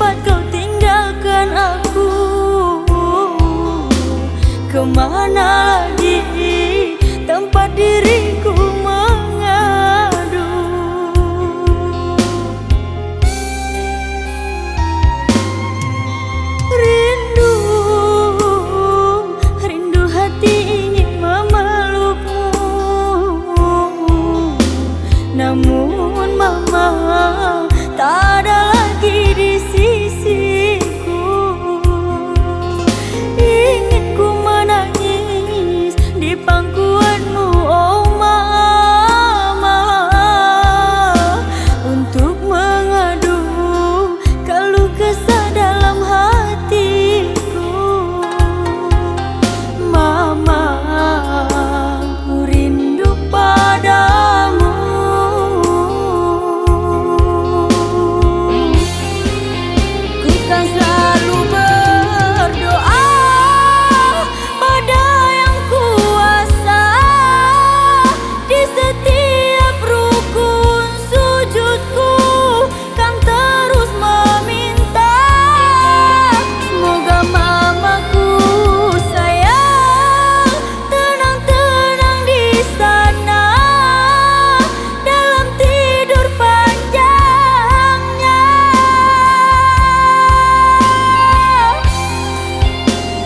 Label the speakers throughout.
Speaker 1: cepat kau tinggalkan aku. Kemana lagi tempat diriku mengadu? Rindu, rindu hati ingin memelukmu, namun mama tak ada lagi di sisiku. Ingin ku menangis di pangkuanmu, oh mama, untuk mengadu keluh kesah dalam hatiku. Mama, ku rindu padamu. Ku kan selalu berdoa pada Yang Kuasa, di setiap rukun sujudku kan terus meminta. Semoga mamaku sayang tenang-tenang di sana dalam tidur panjangnya.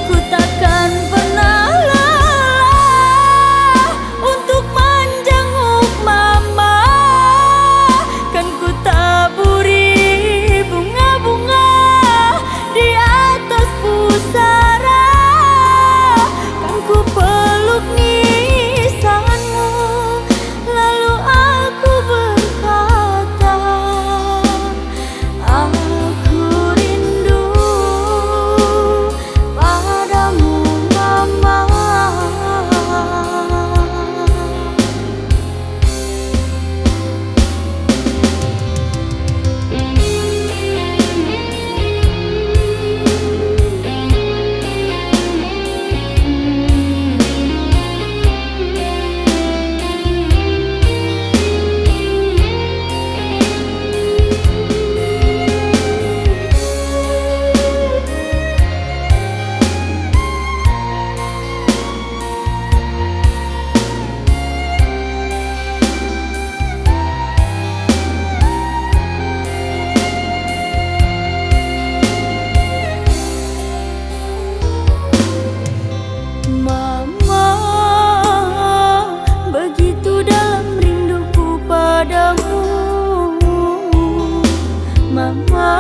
Speaker 1: Ku takkan pernah lelah untuk menjenguk mama, kan ku taburi bunga-bunga di atas pusara, kan ku peluk nisanmu, lalu aku berkata, aku rindu padamu mama. Mama, begitu dalam rinduku padamu. Mama,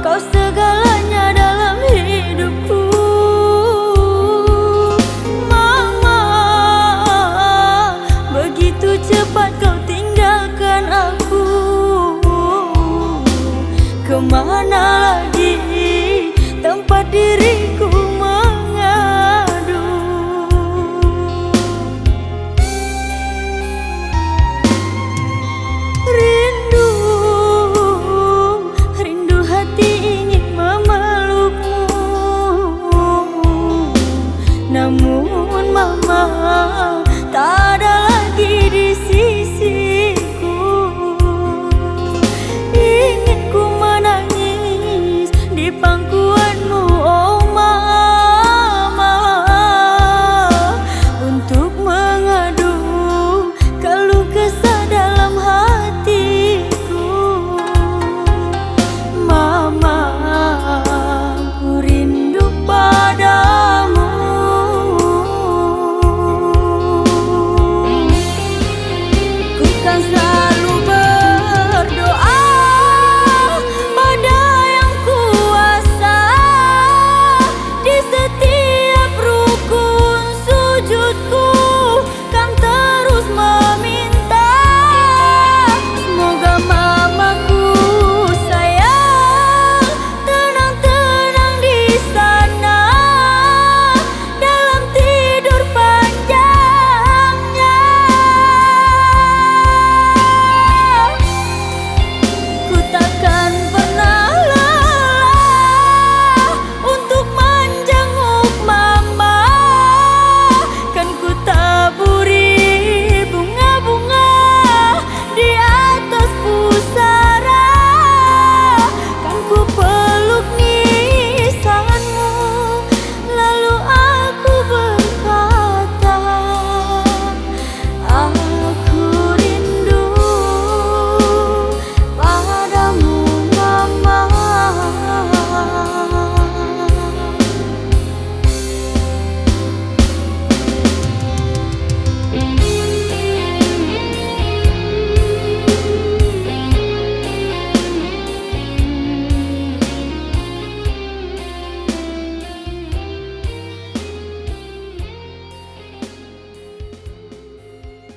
Speaker 1: kau segalanya dalam hidupku. Mama, begitu cepat kau tinggalkan aku. Kemana lagi tempat diriku